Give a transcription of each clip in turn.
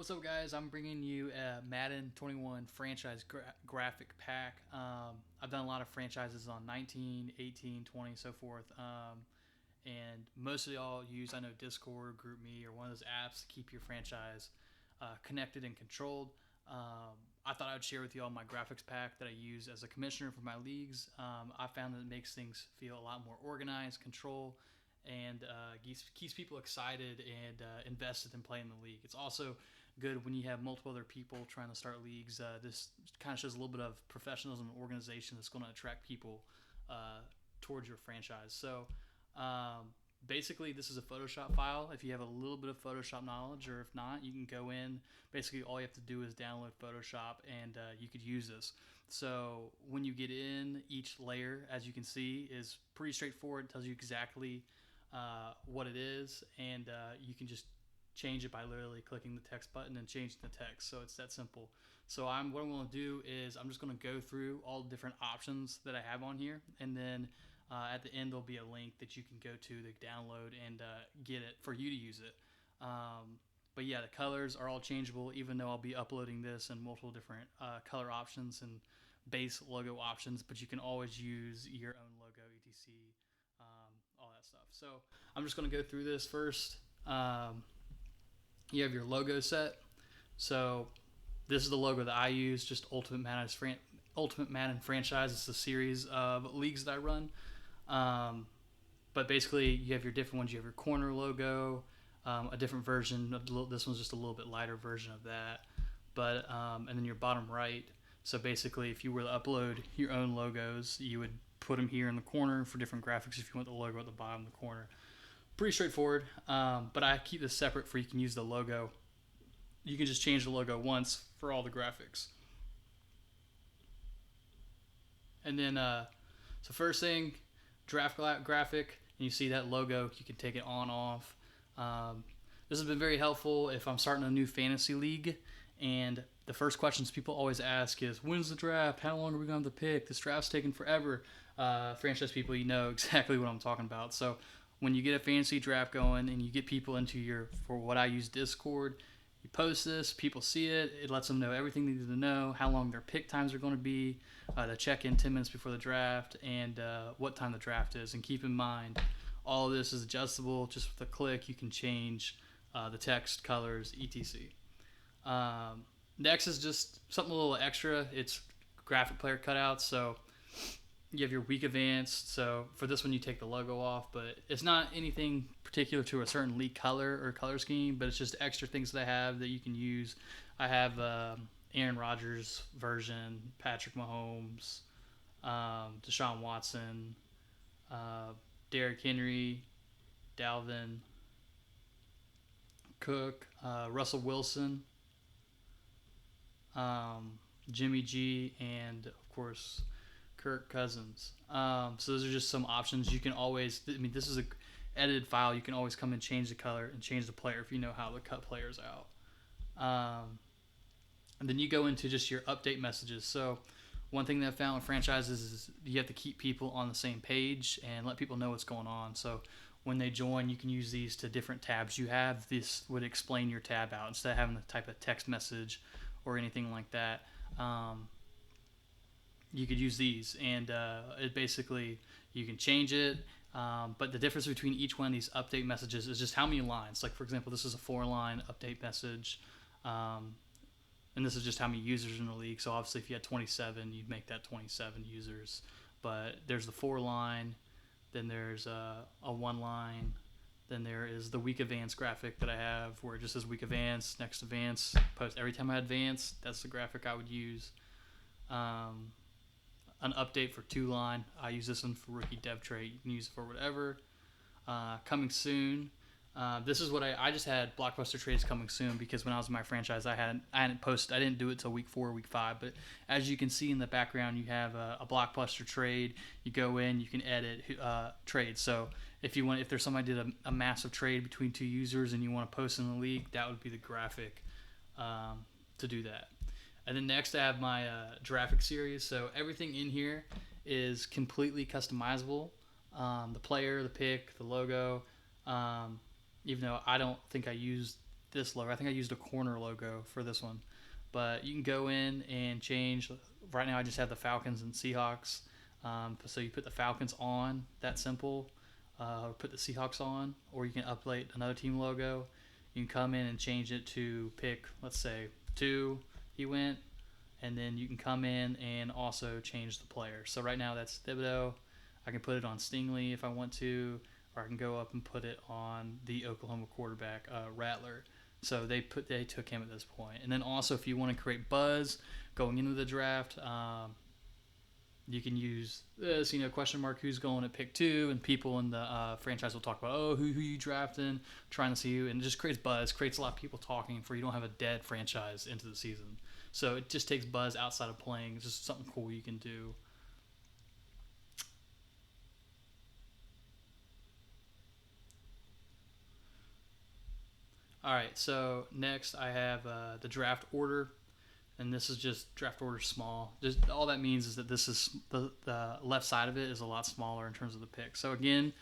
What's up, guys? I'm bringing you a Madden 21 franchise graphic pack. I've done a lot of franchises on 19, 18, 20, so forth. And most of y'all use, I know, Discord, GroupMe, or one of those apps to keep your franchise connected and controlled. I thought I would share with you all my graphics pack that I use as a commissioner for my leagues. I found that it makes things feel a lot more organized, control, and keeps people excited and invested in playing the league. It's also good when you have multiple other people trying to start leagues. This kind of shows a little bit of professionalism and organization that's going to attract people towards your franchise. So basically, this is a Photoshop file. If you have a little bit of Photoshop knowledge, or if not, you can go in. Basically, all you have to do is download Photoshop, and you could use this. So when you get in, each layer, as you can see, is pretty straightforward. It tells you exactly what it is, and you can just change it by literally clicking the text button and changing the text. So it's that simple. So what I'm going to do is I'm just going to go through all the different options that I have on here, and then at the end there'll be a link that you can go to download and get it for you to use it. But yeah, the colors are all changeable, even though I'll be uploading this in multiple different color options and base logo options, but you can always use your own logo, etc., all that stuff. So I'm just going to go through this first. You have your logo set. So this is the logo that I use, just Ultimate Madden franchise. It's a series of leagues that I run. But basically, you have your different ones. You have your corner logo, a different version. This one's just a little bit lighter version of that. But and then your bottom right. So basically, if you were to upload your own logos, you would put them here in the corner for different graphics. If you want the logo at the bottom of the corner, pretty straightforward. But I keep this separate for you can use the logo. You can just change the logo once for all the graphics. And then, so first thing, draft graphic, and you see that logo, you can take it on, off. This has been very helpful if I'm starting a new fantasy league, and the first questions people always ask is, when's the draft? How long are we going to pick? This draft's taking forever. Franchise people, you know exactly what I'm talking about. So when you get a fantasy draft going and you get people into for what I use, Discord, you post this, people see it, it lets them know everything they need to know, how long their pick times are going to be, to check in 10 minutes before the draft, and what time the draft is. And keep in mind, all of this is adjustable. Just with a click, you can change the text, colors, etc. Next is just something a little extra. It's graphic player cutouts. So you have your week advanced. So for this one, you take the logo off, but it's not anything particular to a certain league color or color scheme, but it's just extra things that I have that you can use. I have Aaron Rodgers version, Patrick Mahomes, Deshaun Watson, Derrick Henry, Dalvin Cook, Russell Wilson, Jimmy G, and of course Kirk Cousins. So those are just some options. You can always, this is a edited file. You can always come and change the color and change the player if you know how to cut players out. And then you go into just your update messages. So one thing that I found with franchises is you have to keep people on the same page and let people know what's going on. So when they join, you can use these to different tabs you have. This would explain your tab out instead of having to type a text message or anything like that. You could use these, and it basically, you can change it. But the difference between each one of these update messages is just how many lines. Like, for example, this is a 4-line update message. And this is just how many users in the league. So obviously if you had 27, you'd make that 27 users. But there's the 4-line, then there's a 1-line, then there is the week advance graphic that I have where it just says week advance, next advance, post. Every time I advance, that's the graphic I would use. An update for 2-line. I use this one for rookie dev trait. You can use it for whatever. Coming soon. This is what I just had blockbuster trades coming soon because when I was in my franchise, I hadn't posted. I didn't do it till week 4, week 5. But as you can see in the background, you have a blockbuster trade. You go in, you can edit trades. So if there's somebody did a massive trade between 2 users and you want to post in the league, that would be the graphic to do that. And then next I have my graphic series. So everything in here is completely customizable. The player, the pick, the logo. Even though I don't think I used this logo. I think I used a corner logo for this one, but you can go in and change. Right now, I just have the Falcons and Seahawks. So you put the Falcons on. That simple. Or put the Seahawks on, or you can update another team logo. You can come in and change it to pick, let's say, 2. He went, and then you can come in and also change the player. So right now that's Thibodeau. I can put it on Stingley if I want to, or I can go up and put it on the Oklahoma quarterback, Rattler. So they took him at this point. And then also, if you want to create buzz going into the draft, you can use this, question mark, who's going at pick 2, and people in the franchise will talk about, who you drafting, trying to see you, and it just creates buzz, creates a lot of people talking for you don't have a dead franchise into the season. So it just takes buzz outside of playing. It's just something cool you can do. All right, so next I have the draft order, and this is just draft order small. Just all that means is that this is the left side of it is a lot smaller in terms of the pick. So again,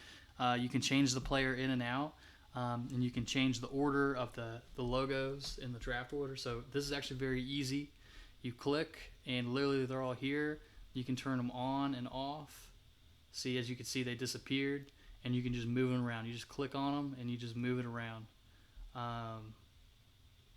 you can change the player in and out, and you can change the order of the logos in the draft order. So this is actually very easy. You click, and literally they're all here. You can turn them on and off. See, as you can see, they disappeared, and you can just move them around. You just click on them, and you just move it around.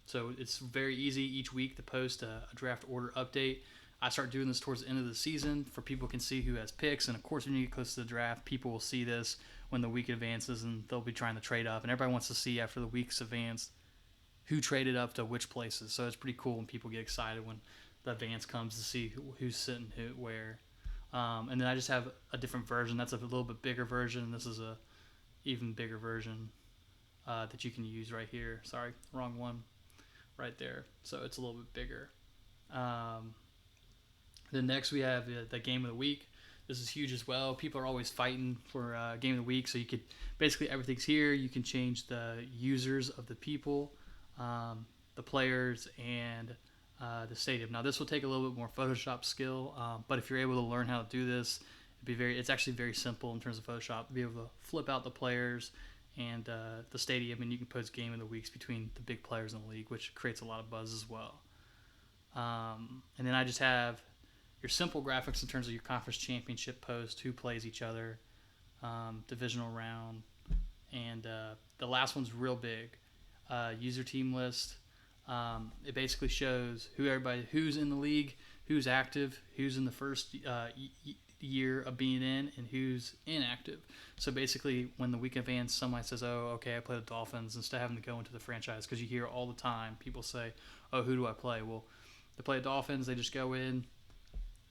So it's very easy each week to post a draft order update. I start doing this towards the end of the season for people can see who has picks. And of course, when you get close to the draft, people will see this when the week advances and they'll be trying to trade up. And everybody wants to see after the week's advance who traded up to which places. So it's pretty cool when people get excited when the advance comes to see who's sitting where. And then I just have a different version. That's a little bit bigger version. This is a even bigger version that you can use right here. Sorry, wrong one. Right there. So it's a little bit bigger. Then next we have the game of the week. This is huge as well. People are always fighting for game of the week. So you could basically everything's here. You can change the users of the people, the players, and the stadium. Now this will take a little bit more Photoshop skill, but if you're able to learn how to do this, it's actually very simple in terms of Photoshop. Be able to flip out the players and the stadium, and you can post game of the weeks between the big players in the league, which creates a lot of buzz as well. And then I just have your simple graphics in terms of your conference championship post, who plays each other, divisional round, and the last one's real big. User team list. It basically shows who's in the league, who's active, who's in the first year of being in, and who's inactive. So basically, when the week advance, somebody says, okay, I play the Dolphins, instead of having to go into the franchise, because you hear all the time people say, who do I play? Well, they play the Dolphins, they just go in,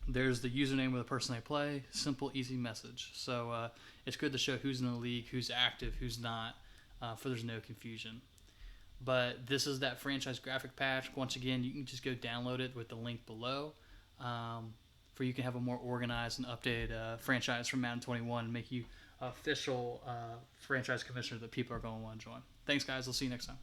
there's the username of the person they play, simple, easy message. So it's good to show who's in the league, who's active, who's not, for there's no confusion. But this is that franchise graphic patch. Once again, you can just go download it with the link below. For you can have a more organized and updated franchise from Madden 21 and make you official franchise commissioner that people are going to want to join. Thanks, guys. I'll see you next time.